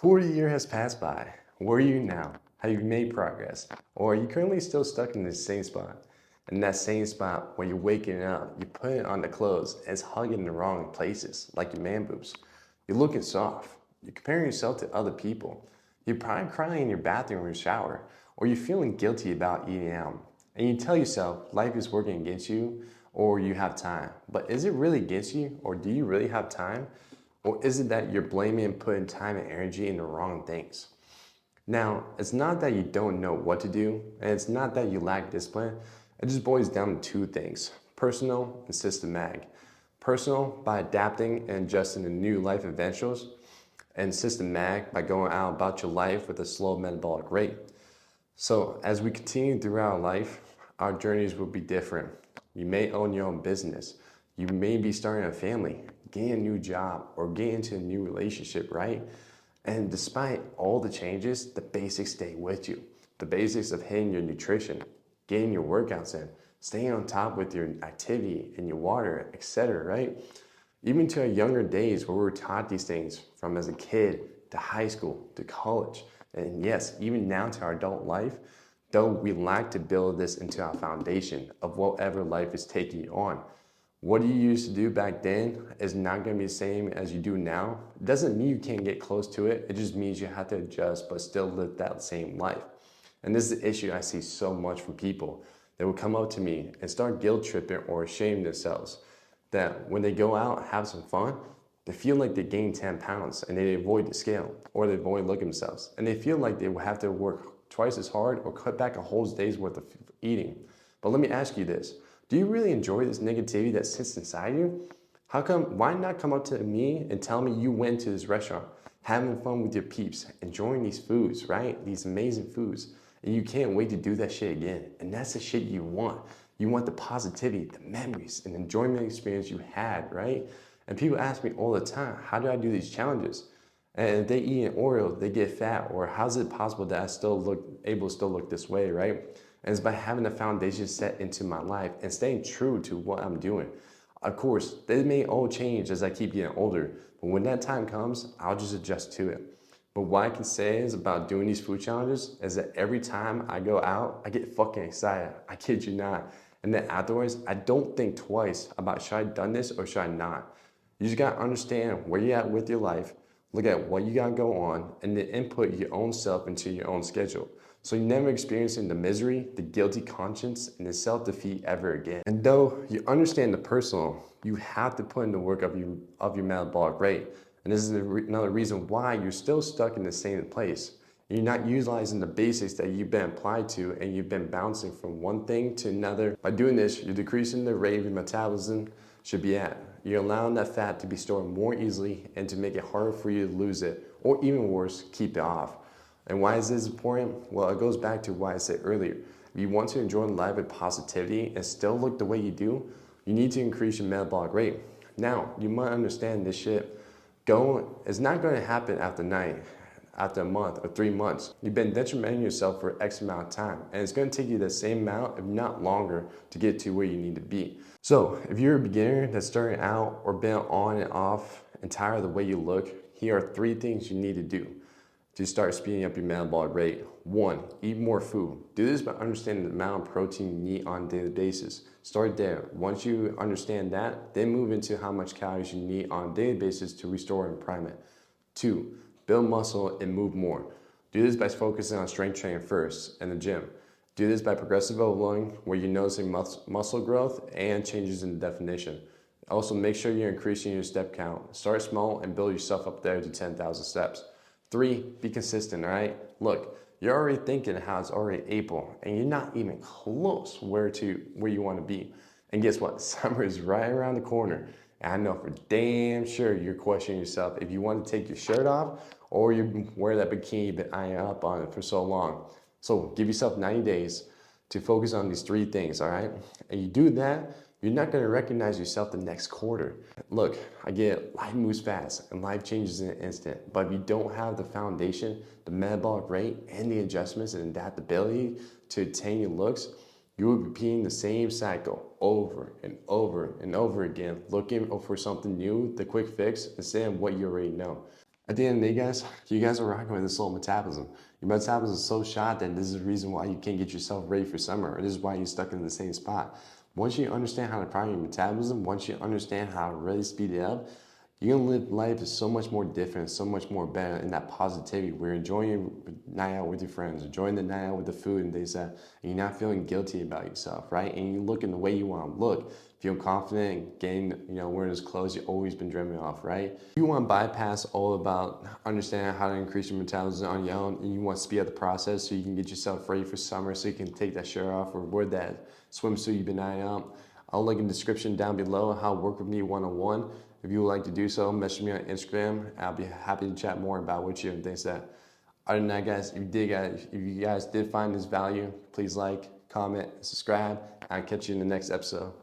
Quarter year has passed by. Where are you now? Have you made progress? Or are you currently still stuck in the same spot? In that same spot when you're waking up, you're putting on the clothes and it's hugging in the wrong places, like your man boobs. You're looking soft. You're comparing yourself to other people. You're probably crying in your bathroom or your shower, or you're feeling guilty about eating out. And you tell yourself life is working against you or you have time. But is it really against you or do you really have time? Or is it that you're blaming and putting time and energy in the wrong things? Now, it's not that you don't know what to do, and it's not that you lack discipline. It just boils down to two things: personal and systematic. Personal by adapting and adjusting to new life adventures, and systematic by going out about your life with a slow metabolic rate. So, as we continue throughout life, our journeys will be different. You may own your own business. You may be starting a family, getting a new job, or getting into a new relationship, right? And despite all the changes, the basics stay with you. The basics of hitting your nutrition, getting your workouts in, staying on top with your activity and your water, etc., right? Even to our younger days where we were taught these things from as a kid to high school to college, and yes, even now to our adult life, though we lack to build this into our foundation of whatever life is taking you on. What you used to do back then is not going to be the same as you do now. It doesn't mean you can't get close to it. It just means you have to adjust but still live that same life. And this is the issue I see so much from people that will come up to me and start guilt tripping or ashamed themselves. That when they go out, have some fun, they feel like they gain 10 pounds and they avoid the scale or they avoid looking at themselves. And they feel like they will have to work twice as hard or cut back a whole day's worth of eating. But let me ask you this. Do you really enjoy this negativity that sits inside you? Why not come up to me and tell me you went to this restaurant, having fun with your peeps, enjoying these foods, right? These amazing foods. And you can't wait to do that shit again. And that's the shit you want. You want the positivity, the memories, and enjoyment experience you had, right? And people ask me all the time, how do I do these challenges? And if they eat an Oreo, they get fat, or how's it possible that I able to still look this way, right? And it's by having a foundation set into my life and staying true to what I'm doing. Of course, they may all change as I keep getting older, but when that time comes, I'll just adjust to it. But what I can say is about doing these food challenges is that every time I go out, I get fucking excited. I kid you not. And then afterwards, I don't think twice about should I have done this or should I not. You just gotta understand where you're at with your life, look at what you gotta go on, and then input your own self into your own schedule. So you're never experiencing the misery, the guilty conscience, and the self-defeat ever again. And though you understand the personal, you have to put in the work of your metabolic rate. And this is another reason why you're still stuck in the same place. You're not utilizing the basics that you've been applied to and you've been bouncing from one thing to another. By doing this, you're decreasing the rate of your metabolism should be at. You're allowing that fat to be stored more easily and to make it harder for you to lose it, or even worse, keep it off. And why is this important? Well, it goes back to what I said earlier. If you want to enjoy life with positivity and still look the way you do, you need to increase your metabolic rate. Now, you might understand this shit. It's not going to happen after a month or 3 months. You've been detrimenting yourself for X amount of time, and it's going to take you the same amount, if not longer, to get to where you need to be. So, if you're a beginner that's starting out or been on and off and tired of the way you look, here are 3 things you need to do to start speeding up your metabolic rate. 1, eat more food. Do this by understanding the amount of protein you need on a daily basis. Start there. Once you understand that, then move into how much calories you need on a daily basis to restore and prime it. 2, build muscle and move more. Do this by focusing on strength training first in the gym. Do this by progressive overloading, where you're noticing muscle growth and changes in definition. Also, make sure you're increasing your step count. Start small and build yourself up there to 10,000 steps. 3, be consistent, all right? Look, you're already thinking how it's already April, and you're not even close where you want to be. And guess what? Summer is right around the corner. And I know for damn sure you're questioning yourself if you want to take your shirt off or you wear that bikini you've been eyeing up on it for so long. So give yourself 90 days to focus on these 3 things, all right? And you do that, you're not going to recognize yourself the next quarter. Look, I get it, life moves fast and life changes in an instant. But if you don't have the foundation, the metabolic rate, and the adjustments and adaptability to attain your looks, you will be repeating the same cycle over and over and over again, looking for something new, the quick fix, instead of what you already know. At the end of the day, guys, you guys are rocking with this slow metabolism. Your metabolism is so shot that this is the reason why you can't get yourself ready for summer, or this is why you're stuck in the same spot. Once you understand how to prime your metabolism, once you understand how to really speed it up, you're gonna live life so much more different, so much more better in that positivity. We're enjoying your night out with your friends, enjoying the night out with the food and things that, and you're not feeling guilty about yourself, right? And you look in the way you want to look. Feel confident, getting, wearing those clothes you've always been dreaming of, right? You want to bypass all about understanding how to increase your metabolism on your own, and you want to speed up the process so you can get yourself ready for summer, so you can take that shirt off or wear that swimsuit you've been eyeing out. I'll link in the description down below how to work with me one-on-one. If you would like to do so, message me on Instagram. I'll be happy to chat more about with you and things that. Other than that, guys, if you guys did find this value, please like, comment, subscribe. I'll catch you in the next episode.